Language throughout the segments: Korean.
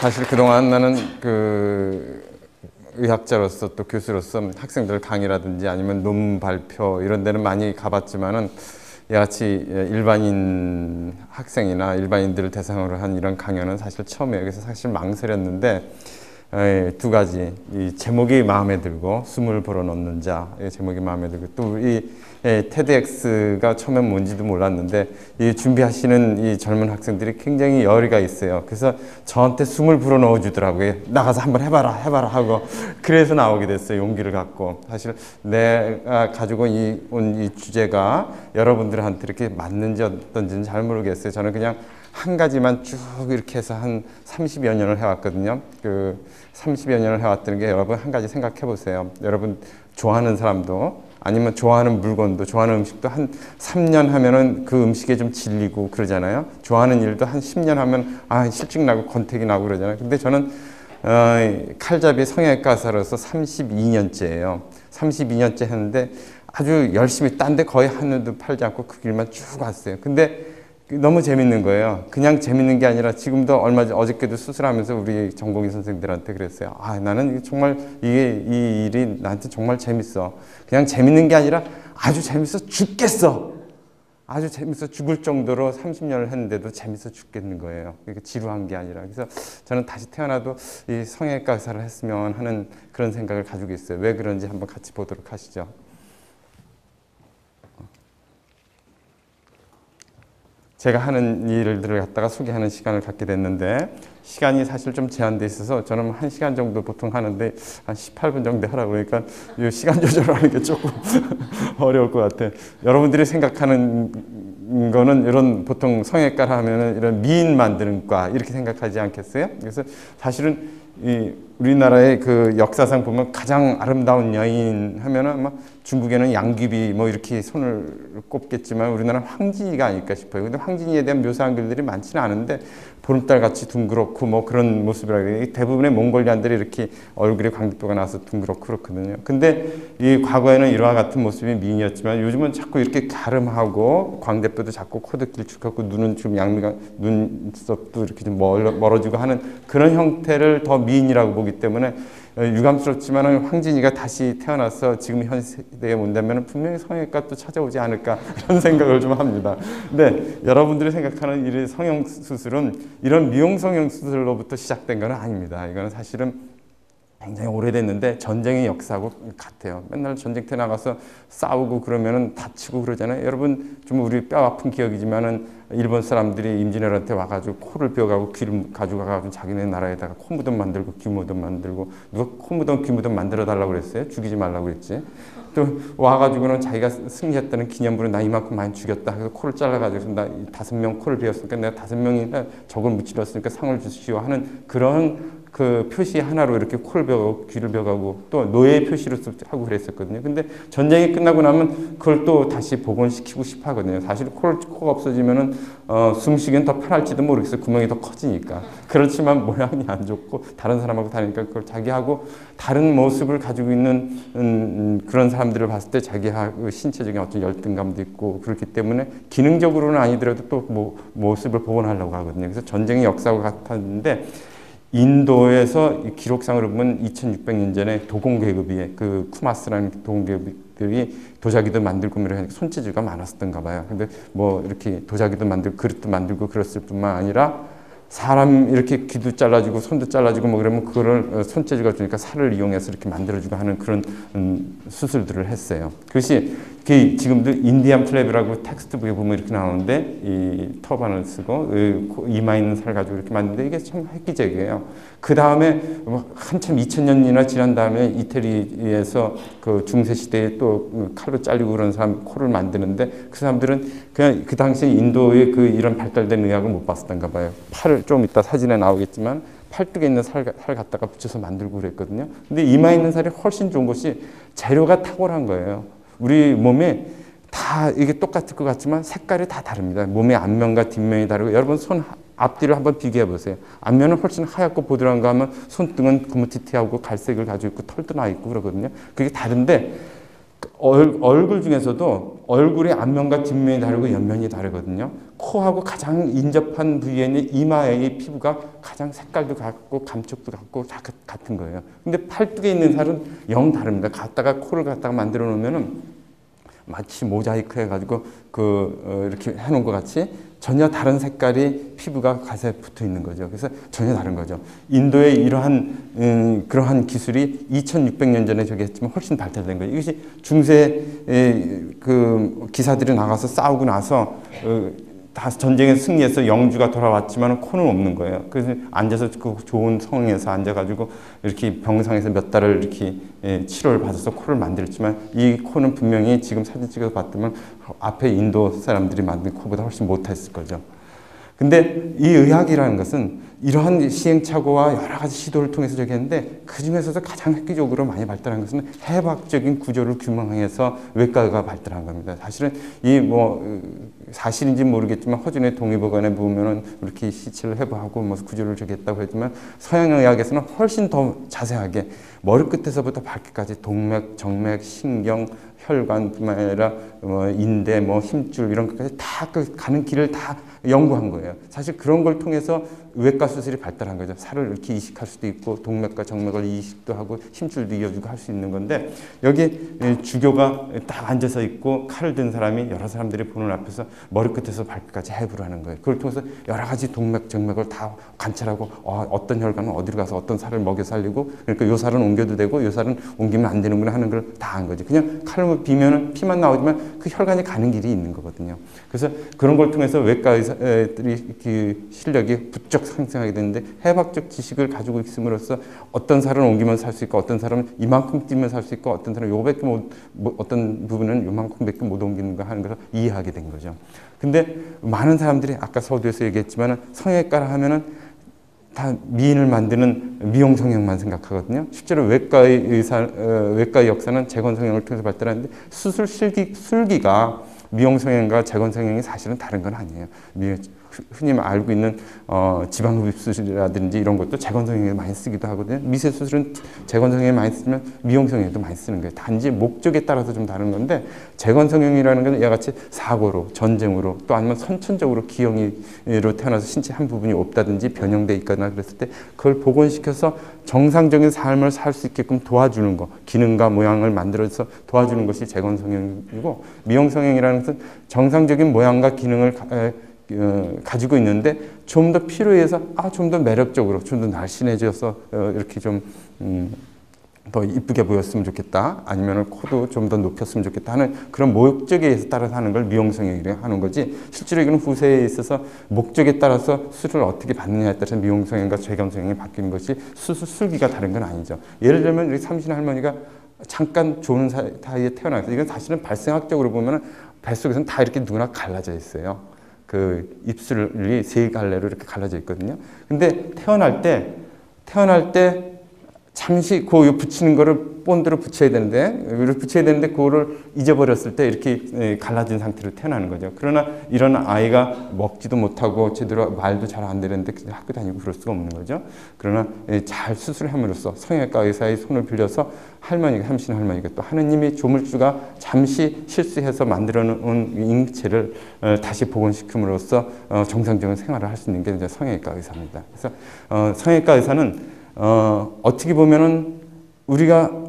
사실 그동안 나는 의학자로서 또 교수로서 학생들 강의라든지 아니면 논문 발표 이런 데는 많이 가봤지만은 이같이 일반인 학생이나 일반인들을 대상으로 한 이런 강연은 사실 처음이에요. 그래서 사실 망설였는데 두 가지, 이 제목이 마음에 들고 숨을 불어넣는 자, 이 제목이 마음에 들고 또 이 TEDx가 처음엔 뭔지도 몰랐는데 이 준비하시는 이 젊은 학생들이 굉장히 열의가 있어요. 그래서 저한테 숨을 불어넣어 주더라고요. 나가서 한번 해봐라 하고 그래서 나오게 됐어요. 용기를 갖고. 사실 내가 가지고 온 이 주제가 여러분들한테 이렇게 맞는지 어떤지는 잘 모르겠어요. 저는 그냥 한 가지만 쭉 이렇게 해서 한 30여 년을 해왔거든요. 30여 년을 해왔다는 게 여러분 한 가지 생각해 보세요. 여러분 좋아하는 사람도 아니면 좋아하는 물건도 좋아하는 음식도 한 3년 하면은 그 음식에 좀 질리고 그러잖아요. 좋아하는 일도 한 10년 하면 실증 나고 권태기 나고 그러잖아요. 근데 저는 칼잡이 성형외과 의사로서 32년째예요. 32년째 했는데 아주 열심히 딴 데 거의 한눈도 팔지 않고 그 길만 쭉 왔어요. 근데 너무 재밌는 거예요. 그냥 재밌는 게 아니라 지금도 어저께도 수술하면서 우리 전공의 선생님들한테 그랬어요. 나는 정말 이 일이 나한테 정말 재밌어. 그냥 재밌는 게 아니라 아주 재밌어 죽겠어. 아주 재밌어 죽을 정도로 30년을 했는데도 재밌어 죽겠는 거예요. 그러니까 지루한 게 아니라. 그래서 저는 다시 태어나도 이 성형외과 의사를 했으면 하는 그런 생각을 가지고 있어요. 왜 그런지 한번 같이 보도록 하시죠. 제가 하는 일들을 갖다가 소개하는 시간을 갖게 됐는데 시간이 사실 좀 제한돼 있어서 저는 1시간 정도 보통 하는데 한 18분 정도 하라고 그러니까 이 시간 조절하는 게 조금 어려울 것 같아요. 여러분들이 생각하는 거는 이런 보통 성형외과를 하면은 이런 미인 만드는 과 이렇게 생각하지 않겠어요? 그래서 사실은 우리나라의 그 역사상 보면 가장 아름다운 여인 하면은 아마 중국에는 양귀비 뭐 이렇게 손을 꼽겠지만 우리나라는 황진이가 아닐까 싶어요. 근데 황진이에 대한 묘사한 글들이 많지는 않은데 보름달 같이 둥그렇고 뭐 그런 모습이라고 해요. 대부분의 몽골리안들이 이렇게 얼굴에 광대뼈가 나서 둥그렇고 그렇거든요. 근데 이 과거에는 이와 같은 모습이 미인이었지만 요즘은 자꾸 이렇게 가름하고 광대뼈도 작고 코도 길쭉하고 눈은 좀 양미가 눈썹도 이렇게 좀 멀어지고 하는 그런 형태를 더 미인이라고 보기 때문에 유감스럽지만 황진이가 다시 태어나서 지금 현 세대에 온다면 분명히 성형외과 또 찾아오지 않을까 이런 생각을 좀 합니다. 근데 여러분들이 생각하는 이 성형수술은 이런 미용 성형수술로부터 시작된 건 아닙니다. 이거는 사실은 굉장히 오래됐는데 전쟁의 역사하고 같아요. 맨날 전쟁터 나가서 싸우고 그러면은 다치고 그러잖아요. 여러분 좀 우리 뼈 아픈 기억이지만은 일본 사람들이 임진왜란때 와가지고 코를 베어가고 귀를 가져가가지고 자기네 나라에다가 코무덤 만들고 귀무덤 만들고 누가 코무덤 귀무덤 만들어 달라고 그랬어요? 죽이지 말라고 그랬지. 또 와가지고는 자기가 승리했다는 기념으로 나 이만큼 많이 죽였다. 그래서 코를 잘라가지고 나 5명 코를 베었으니까 내가 5명이나 적을 무찔렀으니까 상을 주시오 하는 그런 그 표시 하나로 이렇게 코를 베어가고 귀를 베어가고 또 노예 표시로 하고 그랬었거든요. 근데 전쟁이 끝나고 나면 그걸 또 다시 복원시키고 싶어 하거든요. 사실 코가 없어지면은 숨쉬기는 더 편할지도 모르겠어요. 구멍이 더 커지니까. 그렇지만 모양이 안 좋고 다른 사람하고 다니까 그걸 자기하고 다른 모습을 가지고 있는 그런 사람들을 봤을 때 자기하고 신체적인 어떤 열등감도 있고 그렇기 때문에 기능적으로는 아니더라도 또 모습을 복원하려고 하거든요. 그래서 전쟁의 역사와 같았는데 인도에서 기록상으로 보면 2600년 전에 도공계급이 그 쿠마스라는 도공계급들이 도자기도 만들고 이런 손재주가 많았었던가 봐요. 근데 뭐 이렇게 도자기도 만들고 그릇도 만들고 그랬을 뿐만 아니라 사람 이렇게 귀도 잘라주고 손도 잘라주고 뭐 그러면 그거를 손재주가 좋으니까 살을 이용해서 이렇게 만들어주고 하는 그런 수술들을 했어요. 그것이 지금도 인디안 플랩이라고 텍스트북에 보면 이렇게 나오는데 이 터반을 쓰고 이마에 있는 살 가지고 이렇게 만드는데 이게 참 획기적이에요. 그 다음에 한참 2000년이나 지난 다음에 이태리에서 그 중세 시대에 또 칼로 잘리고 그런 사람 코를 만드는데 그 사람들은 그냥 그 당시 인도의 그 이런 발달된 의학을 못 봤었던가 봐요. 팔을 좀 이따 사진에 나오겠지만 팔뚝에 있는 살 갖다가 붙여서 만들고 그랬거든요. 근데 이마에 있는 살이 훨씬 좋은 것이 재료가 탁월한 거예요. 우리 몸에 다 이게 똑같을 것 같지만 색깔이 다 다릅니다. 몸의 앞면과 뒷면이 다르고 여러분 손 앞뒤를 한번 비교해 보세요. 앞면은 훨씬 하얗고 보드라운 거 하면 손등은 구무티티하고 갈색을 가지고 있고 털도 나 있고 그러거든요. 그게 다른데 얼굴 중에서도 얼굴의 앞면과 뒷면이 다르고 옆면이 다르거든요. 코하고 가장 인접한 부위에는 이마의 피부가 가장 색깔도 같고 감촉도 같고 다 같은 거예요. 근데 팔뚝에 있는 살은 영 다릅니다. 갖다가 코를 갖다가 만들어 놓으면은 마치 모자이크 해가지고 이렇게 해놓은 것 같이 전혀 다른 색깔이 피부가 가세에 붙어 있는 거죠. 그래서 전혀 다른 거죠. 인도의 이러한 그러한 기술이 2600년 전에 저기 했지만 훨씬 발달된 거예요. 이것이 중세 기사들이 나가서 싸우고 나서 다 전쟁에 승리해서 영주가 돌아왔지만 코는 없는 거예요. 그래서 앉아서 그 좋은 성에서 앉아가지고 이렇게 병상에서 몇 달을 이렇게 치료를 받아서 코를 만들었지만 이 코는 분명히 지금 사진 찍어서 봤더니 앞에 인도 사람들이 만든 코보다 훨씬 못했을 거죠. 근데 이 의학이라는 것은 이러한 시행착오와 여러 가지 시도를 통해서 저기 했는데 그 중에서도 가장 획기적으로 많이 발달한 것은 해부학적인 구조를 규명해서 외과가 발달한 겁니다. 사실은 사실인지 모르겠지만 허준의 동의보관에 보면은 이렇게 시체를 해부하고 구조를 저기 했다고 했지만 서양의학에서는 훨씬 더 자세하게 머리끝에서부터 발끝까지 동맥, 정맥, 신경, 혈관뿐만 아니라 인대, 힘줄 이런 것까지 다 가는 길을 다 연구한 거예요. 사실 그런 걸 통해서 외과 수술이 발달한 거죠. 살을 이렇게 이식할 수도 있고 동맥과 정맥을 이식도 하고 힘줄도 이어주고 할 수 있는 건데 여기 주교가 딱 앉아서 있고 칼을 든 사람이 여러 사람들이 보는 앞에서 머리끝에서 발끝까지 해부를 하는 거예요. 그걸 통해서 여러 가지 동맥, 정맥을 다 관찰하고 어떤 혈관은 어디로 가서 어떤 살을 먹여 살리고 그러니까 요 살은 옮겨도 되고 요 살은 옮기면 안 되는구나 하는 걸 다 한 거죠. 그냥 칼로 비면 피만 나오지만 그 혈관이 가는 길이 있는 거거든요. 그래서 그런 걸 통해서 외과 의사들이 그 실력이 부쩍 상승하게 되는데 해박적 지식을 가지고 있음으로써 어떤 살은 옮기면 살 수 있고 어떤 사람은 이만큼 뛰면 살 수 있고 어떤 사람은 요밖에 어떤 부분은 요만큼밖에 못 옮기는가 하는 것을 이해하게 된 거죠. 근데 많은 사람들이 아까 서두에서 얘기했지만 성형외과를 하면은 다 미인을 만드는 미용 성형만 생각하거든요. 실제로 외과의 역사는 재건 성형을 통해서 발달하는데 수술 술기가 미용 성형과 재건 성형이 사실은 다른 건 아니에요. 흔히 알고 있는 지방흡입 수술이라든지 이런 것도 재건 성형에 많이 쓰기도 하거든요. 미세 수술은 재건 성형에 많이 쓰면 미용 성형에도 많이 쓰는 거예요. 단지 목적에 따라서 좀 다른 건데 재건 성형이라는 건 이와같이 사고로, 전쟁으로 또 아니면 선천적으로 기형이로 태어나서 신체 한 부분이 없다든지 변형돼 있거나 그랬을 때 그걸 복원시켜서 정상적인 삶을 살 수 있게끔 도와주는 거, 기능과 모양을 만들어서 도와주는 것이 재건 성형이고 미용 성형이라는 것은 정상적인 모양과 기능을 가지고 있는데 좀 더 필요해서 좀 더 매력적으로 좀 더 날씬해져서 이렇게 좀 더 이쁘게 보였으면 좋겠다 아니면 코도 좀 더 높였으면 좋겠다 하는 그런 목적에 따라서 하는 걸 미용성형이라고 하는 거지 실제로 이거는 후세에 있어서 목적에 따라서 수술을 어떻게 받느냐에 따라서 미용성형과 재건성형이 바뀌는 것이 수술 술기가 다른 건 아니죠. 예를 들면 우리 삼신 할머니가 잠깐 좋은 사이에 태어나서 이건 사실은 발생학적으로 보면 뱃속에서는 다 이렇게 누구나 갈라져 있어요. 그 입술이 세 갈래로 이렇게 갈라져 있거든요. 근데 태어날 때 잠시 그 붙이는 거를 본드로 붙여야 되는데 그거를 잊어버렸을 때 이렇게 갈라진 상태로 태어나는 거죠. 그러나 이런 아이가 먹지도 못하고 제대로 말도 잘 안 되는데 학교 다니고 그럴 수가 없는 거죠. 그러나 잘 수술함으로써 성형외과 의사의 손을 빌려서 삼신 할머니가 또 하느님이 조물주가 잠시 실수해서 만들어 놓은 인체를 다시 복원시킴으로써 정상적인 생활을 할 수 있는 게 이제 성형외과 의사입니다. 그래서 성형외과 의사는 어떻게 보면은 우리가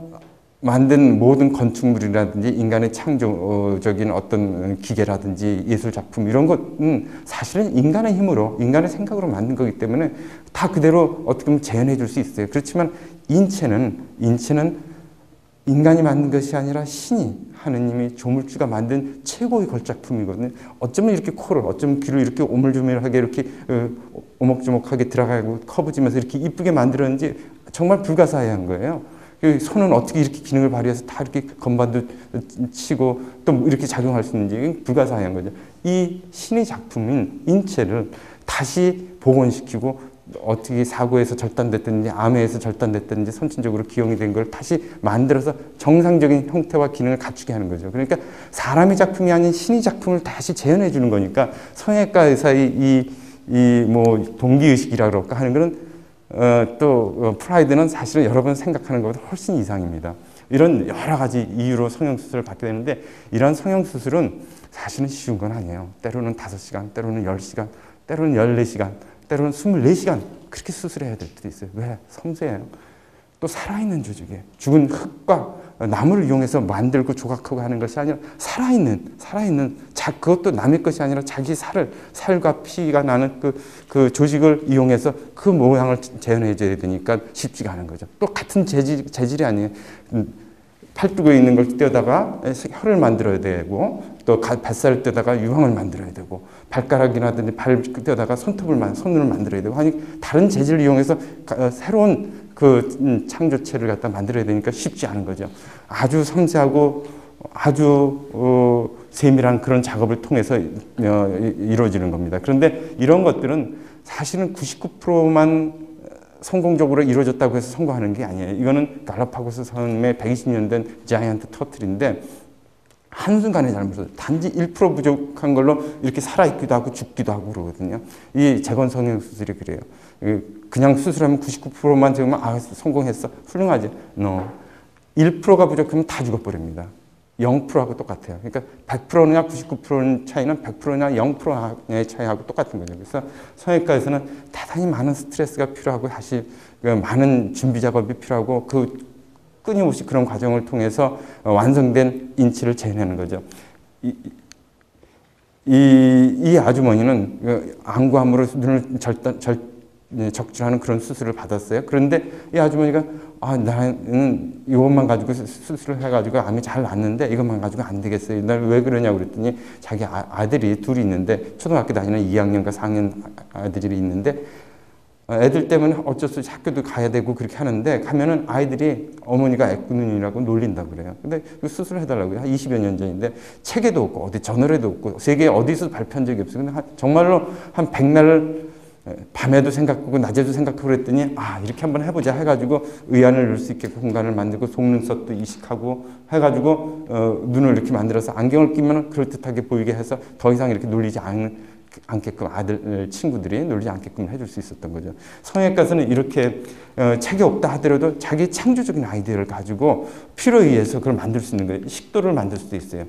만든 모든 건축물이라든지 인간의 창조적인 어떤 기계라든지 예술 작품 이런 것은 사실은 인간의 힘으로 인간의 생각으로 만든 거기 때문에 다 그대로 어떻게 보면 재현해 줄 수 있어요. 그렇지만 인체는 인간이 만든 것이 아니라 신이 하느님이 조물주가 만든 최고의 걸작품이거든요. 어쩌면 이렇게 코를, 어쩌면 귀를 이렇게 오물조물하게 이렇게 오목조목하게 들어가고 커브지면서 이렇게 이쁘게 만들었는지 정말 불가사의한 거예요. 손은 어떻게 이렇게 기능을 발휘해서 다 이렇게 건반도 치고 또 이렇게 작용할 수 있는지 불가사의한 거죠. 이 신의 작품인 인체를 다시 복원시키고 어떻게 사고에서 절단됐든지 암에서 절단됐든지 선천적으로 기형이 된 걸 다시 만들어서 정상적인 형태와 기능을 갖추게 하는 거죠. 그러니까 사람의 작품이 아닌 신의 작품을 다시 재현해 주는 거니까 성형외과 의사의 동기의식이라고 하는 거는 또 프라이드는 사실은 여러분 생각하는 것보다 훨씬 이상입니다. 이런 여러 가지 이유로 성형수술을 받게 되는데 이런 성형수술은 사실은 쉬운 건 아니에요. 때로는 5시간, 때로는 10시간, 때로는 14시간, 때로는 24시간 그렇게 수술해야 될 때도 있어요. 왜? 섬세해요. 또 살아있는 조직이에요. 죽은 흙과 나무를 이용해서 만들고 조각하고 하는 것이 아니라 살아있는 그것도 남의 것이 아니라 자기 살과 피가 나는 그 조직을 이용해서 그 모양을 재현해 줘야 되니까 쉽지가 않은 거죠. 또 같은 재질이 아니에요. 팔뚝에 있는 걸 떼다가 혀를 만들어야 되고 또 뱃살을 떼다가 유황을 만들어야 되고 발가락이라든지 발을 떼다가 손을 만들어야 되고 하니 다른 재질을 이용해서 새로운 그 창조체를 갖다 만들어야 되니까 쉽지 않은 거죠. 아주 섬세하고 아주 세밀한 그런 작업을 통해서 이루어지는 겁니다. 그런데 이런 것들은 사실은 99%만 성공적으로 이루어졌다고 해서 성공하는 게 아니에요. 이거는 갈라파고스 섬에 120년 된 자이언트 터틀인데 한순간에 잘못해서 단지 1% 부족한 걸로 이렇게 살아있기도 하고 죽기도 하고 그러거든요. 이 재건성형 수술이 그래요. 그냥 수술하면 99%만 되면 성공했어. 훌륭하지. No. 1%가 부족하면 다 죽어버립니다. 0%하고 똑같아요. 그러니까 100%냐 99% 차이는 100%냐 0%의 차이하고 똑같은 거죠. 그래서 성형외과에서는 대단히 많은 스트레스가 필요하고 사실 많은 준비 작업이 필요하고 끊임없이 그런 과정을 통해서 완성된 인치를 재현하는 거죠. 이 아주머니는 안구암으로 눈을 적출하는 그런 수술을 받았어요. 그런데 이 아주머니가 나는 이것만 가지고 수술을 해가지고 암이 잘 났는데 이것만 가지고 안 되겠어요. 날 왜 그러냐고 그랬더니 자기 아들이 둘이 있는데 초등학교 다니는 2학년과 4학년 아들이 있는데 애들 때문에 어쩔 수 없이 학교도 가야 되고 그렇게 하는데 가면은 아이들이 어머니가 애꾸눈이라고 놀린다고 그래요. 근데 수술을 해달라고요. 한 20여 년 전인데 책에도 없고 어디 저널에도 없고 세계에 어디서 발표한 적이 없어요. 근데 정말로 한 100날 밤에도 생각하고 낮에도 생각하고 그랬더니 이렇게 한번 해보자 해가지고 의안을 넣을 수 있게 공간을 만들고 속눈썹도 이식하고 해가지고 눈을 이렇게 만들어서 안경을 끼면 그럴듯하게 보이게 해서 더 이상 이렇게 놀리지 않게끔 아들 친구들이 놀리지 않게끔 해줄 수 있었던 거죠. 성형외과에서는 이렇게 책이 없다 하더라도 자기 창조적인 아이디어를 가지고 필요에 의해서 그걸 만들 수 있는 거예요. 식도를 만들 수도 있어요.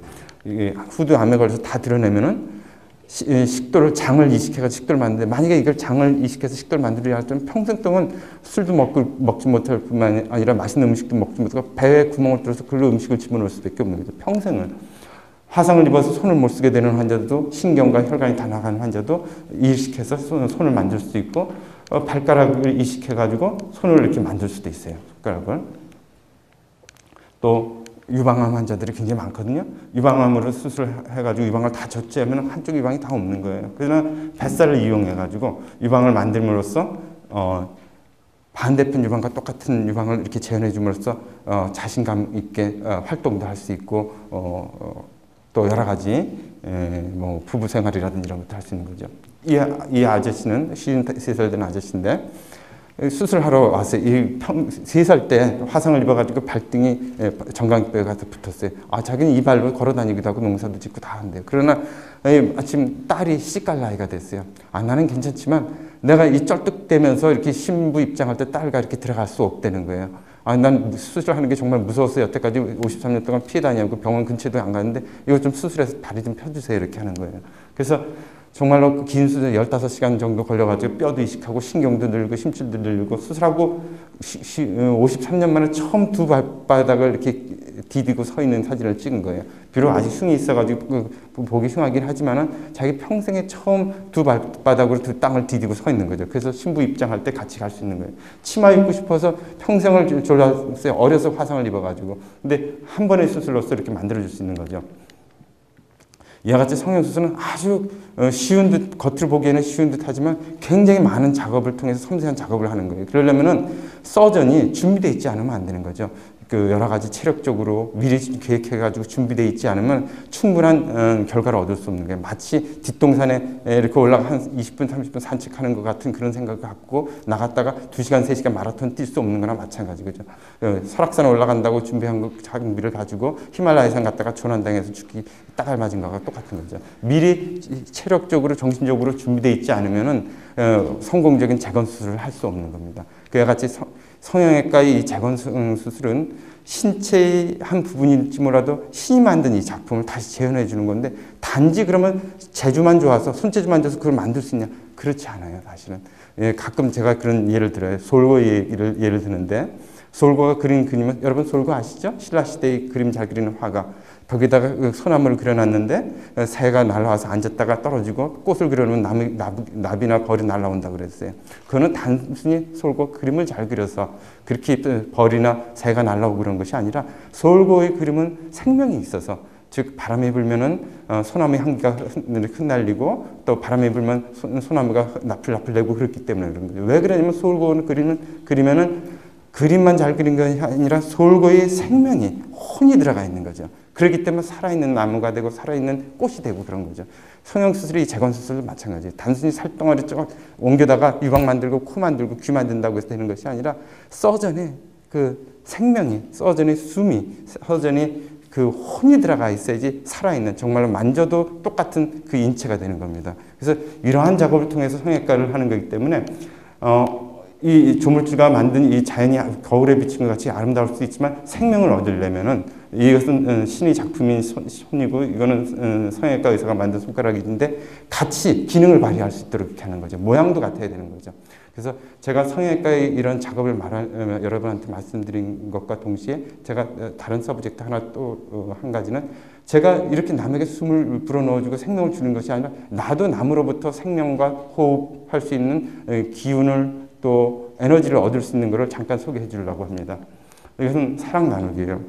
후두암에 걸려서 다 드러내면은 식도를 장을 이식해서 식도를 만드는데 만약에 이걸 장을 이식해서 식도를 만들어야 하면 평생 동안 술도 먹지 못할 뿐만 아니라 맛있는 음식도 먹지 못하고 배에 구멍을 뚫어서 그걸로 음식을 집어넣을 수밖에 없는 거죠. 평생을. 화상을 입어서 손을 못 쓰게 되는 환자도 신경과 혈관이 다 나가는 환자도 이식해서 손을 만들 수 있고 발가락을 이식해가지고 손을 이렇게 만들 수도 있어요. 손가락을. 또 유방암 환자들이 굉장히 많거든요. 유방암으로 수술해가지고 유방을 다 절제하면 한쪽 유방이 다 없는 거예요. 그러나 뱃살을 이용해가지고 유방을 만들므로써 반대편 유방과 똑같은 유방을 이렇게 재현해 줌으로써 자신감 있게 활동도 할 수 있고 또 여러 가지 뭐 부부 생활이라든지 이런 것도 할 수 있는 거죠. 이 아저씨는 53살 된 아저씨인데 수술하러 왔어요. 3살 때 화상을 입어가지고 발등이 정강이뼈에 가서 붙었어요. 자기는 이 발로 걸어 다니기도 하고 농사도 짓고 다 한대요. 그러나 마침 딸이 시집갈 나이가 됐어요. 나는 괜찮지만 내가 이 쩔뚝대면서 이렇게 신부 입장할 때 딸과 이렇게 들어갈 수 없다는 거예요. 난 수술하는 게 정말 무서웠어요. 여태까지 53년 동안 피해 다니고 병원 근처에도 안 가는데 이거 좀 수술해서 다리 좀 펴주세요. 이렇게 하는 거예요. 그래서 정말로 긴 수술 15시간 정도 걸려가지고 뼈도 이식하고 신경도 늘고 심줄도 늘고 수술하고 53년 만에 처음 두 발바닥을 이렇게 디디고 서 있는 사진을 찍은 거예요. 비록 아직 흉이 있어가지고 보기 흉하긴 하지만은 자기 평생에 처음 두 발바닥으로 두 땅을 디디고 서 있는 거죠. 그래서 신부 입장할 때 같이 갈 수 있는 거예요. 치마 입고 싶어서 평생을 졸랐어요. 어려서 화상을 입어가지고. 근데 한 번의 수술로서 이렇게 만들어줄 수 있는 거죠. 이와 같이 성형수술은 아주 쉬운 듯, 겉으로 보기에는 쉬운 듯 하지만 굉장히 많은 작업을 통해서 섬세한 작업을 하는 거예요. 그러려면은 서전이 준비되어 있지 않으면 안 되는 거죠. 여러 가지 체력적으로 미리 계획해가지고 준비되어 있지 않으면 충분한 결과를 얻을 수 없는 거예요. 마치 뒷동산에 이렇게 올라가 한 20분, 30분 산책하는 것 같은 그런 생각을 갖고 나갔다가 2시간, 3시간 마라톤 뛸 수 없는 거나 마찬가지죠. 설악산 올라간다고 준비한 거 장비를 가지고 히말라야산 갔다가 조난당해서 죽기 딱 알맞은 거가 똑같은 거죠. 미리 체력적으로, 정신적으로 준비되어 있지 않으면은 성공적인 재건 수술을 할 수 없는 겁니다. 그와 같이 성형외과의 이 재건 수술은 신체의 한 부분일지 몰라도 신이 만든 이 작품을 다시 재현해 주는 건데, 단지 그러면 재주만 좋아서 손재주만 좋아서 그걸 만들 수 있냐? 그렇지 않아요, 사실은. 예, 가끔 제가 그런 예를 들어요. 솔고 예를 드는데, 솔고가 그린 그림은, 여러분 솔고 아시죠? 신라시대의 그림 잘 그리는 화가 벽에다가 소나무를 그려놨는데 새가 날아와서 앉았다가 떨어지고, 꽃을 그려놓으면 나비나 벌이 날아온다 그랬어요. 그거는 단순히 솔고 그림을 잘 그려서 그렇게 벌이나 새가 날아오고 그런 것이 아니라, 솔고의 그림은 생명이 있어서, 즉 바람이 불면은 소나무의 향기가 흩날리고, 또 바람이 불면 소나무가 나풀나풀 내고 그렇기 때문에 그런 거죠. 왜 그러냐면 솔고는 그리면은 그림만 잘 그린 것이 아니라 솔고의 생명이, 혼이 들어가 있는 거죠. 그렇기 때문에 살아있는 나무가 되고 살아있는 꽃이 되고 그런 거죠. 성형수술이 재건수술도 마찬가지예요. 단순히 살덩어리 쭉 옮겨다가 유방 만들고 코 만들고 귀 만든다고 해서 되는 것이 아니라, 서전에 그 생명이, 서전의 숨이, 서전의 그 혼이 들어가 있어야지 살아있는, 정말로 만져도 똑같은 그 인체가 되는 겁니다. 그래서 이러한 작업을 통해서 성형외과를 하는 거기 때문에 이 조물주가 만든 이 자연이 거울에 비친 것 같이 아름다울 수 있지만, 생명을 얻으려면은, 이것은 신의 작품인 손이고 이거는 성형외과 의사가 만든 손가락인데, 같이 기능을 발휘할 수 있도록 이렇게 하는 거죠. 모양도 같아야 되는 거죠. 그래서 제가 성형외과의 이런 작업을 여러분한테 말씀드린 것과 동시에, 제가 다른 서브젝트 하나 또 한 가지는, 제가 이렇게 남에게 숨을 불어넣어주고 생명을 주는 것이 아니라, 나도 남으로부터 생명과 호흡할 수 있는 기운을, 또 에너지를 얻을 수 있는 것을 잠깐 소개해 주려고 합니다. 이것은 사랑 나누기예요.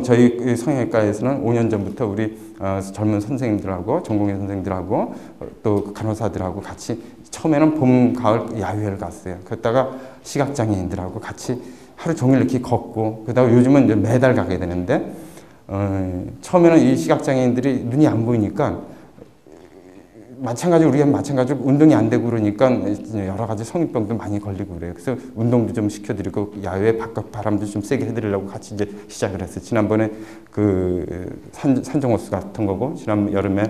저희 성형외과에서는 5년 전부터 우리 젊은 선생님들하고, 전공의 선생님들하고, 또 간호사들하고 같이 처음에는 봄, 가을 야유회를 갔어요. 그러다가 시각장애인들하고 같이 하루 종일 이렇게 걷고, 그러다가 요즘은 이제 매달 가게 되는데, 처음에는 이 시각장애인들이 눈이 안 보이니까, 우리가 마찬가지로 운동이 안 되고 그러니까 여러 가지 성인병도 많이 걸리고 그래요. 그래서 운동도 좀 시켜드리고, 야외 바깥 바람도 좀 세게 해드리려고 같이 이제 시작을 했어요. 지난번에 그 산정호수 같은 거고, 지난 여름에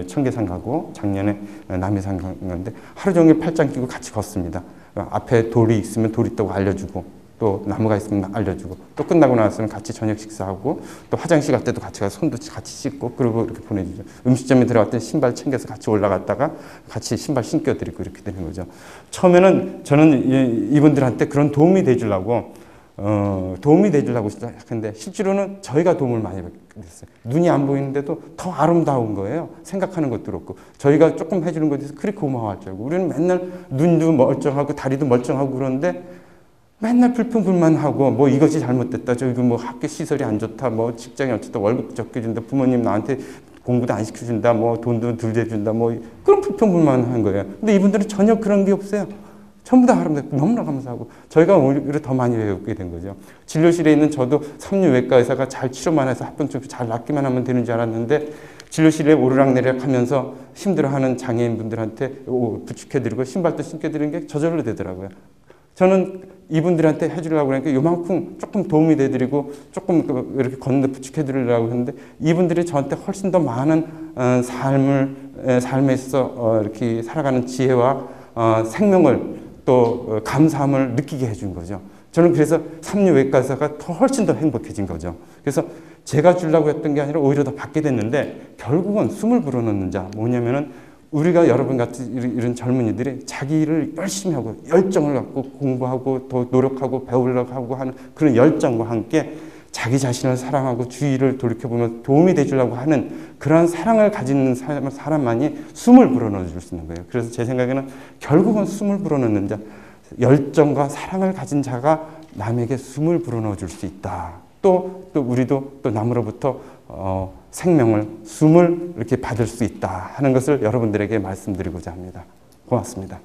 청계산 가고, 작년에 남해산 간 건데, 하루 종일 팔짱 끼고 같이 걷습니다. 앞에 돌이 있으면 돌 있다고 알려주고, 또 나무가 있으면 알려주고, 또 끝나고 나서는 같이 저녁 식사하고, 또 화장실 갈 때도 같이 가서 손도 같이 씻고, 그러고 이렇게 보내주죠. 음식점에 들어갈 때 신발 챙겨서 같이 올라갔다가 같이 신발 신겨드리고 이렇게 되는 거죠. 처음에는 저는 이분들한테 그런 도움이 되주려고 시작했는데, 실제로는 저희가 도움을 많이 받게 됐어요. 눈이 안 보이는데도 더 아름다운 거예요. 생각하는 것도 그렇고, 저희가 조금 해주는 것에 대해서 그렇게 고마워할 줄 알고, 우리는 맨날 눈도 멀쩡하고 다리도 멀쩡하고 그러는데, 맨날 불평불만하고, 뭐 이것이 잘못됐다, 저기 뭐 학교 시설이 안 좋다, 뭐 직장이 어쨌다, 월급 적게 준다, 부모님 나한테 공부도 안 시켜준다, 뭐 돈도 덜 대준다, 뭐 그런 불평불만한 거예요. 근데 이분들은 전혀 그런 게 없어요. 전부 다 아름답고 너무나 감사하고, 저희가 오히려 더 많이 배우게 된 거죠. 진료실에 있는 저도 삼류외과 의사가 잘 치료만 해서 합병증 잘 낫기만 하면 되는 줄 알았는데, 진료실에 오르락내리락 하면서 힘들어하는 장애인분들한테 부축해드리고 신발도 신겨드리는 게 저절로 되더라고요. 저는 이분들한테 해주려고 하니까 요만큼 조금 도움이 돼드리고, 조금 이렇게 걷는데 부축해드리려고 했는데, 이분들이 저한테 훨씬 더 많은 삶에서 이렇게 살아가는 지혜와 생명을, 또 감사함을 느끼게 해준 거죠. 저는 그래서 삼류외과 의사가 훨씬 더 행복해진 거죠. 그래서 제가 주려고 했던 게 아니라 오히려 더 받게 됐는데, 결국은 숨을 불어넣는 자, 뭐냐면은, 우리가 여러분 같은 이런 젊은이들이 자기 일을 열심히 하고 열정을 갖고 공부하고 더 노력하고 배우려고 하고 하는 그런 열정과 함께, 자기 자신을 사랑하고 주위를 돌이켜보면 도움이 되주려고 하는 그러한 사랑을 가진 사람만이 숨을 불어넣어 줄 수 있는 거예요. 그래서 제 생각에는 결국은 숨을 불어넣는 자, 열정과 사랑을 가진 자가 남에게 숨을 불어넣어 줄 수 있다. 또 우리도 또 남으로부터 생명을, 숨을 이렇게 받을 수 있다 하는 것을 여러분들에게 말씀드리고자 합니다. 고맙습니다.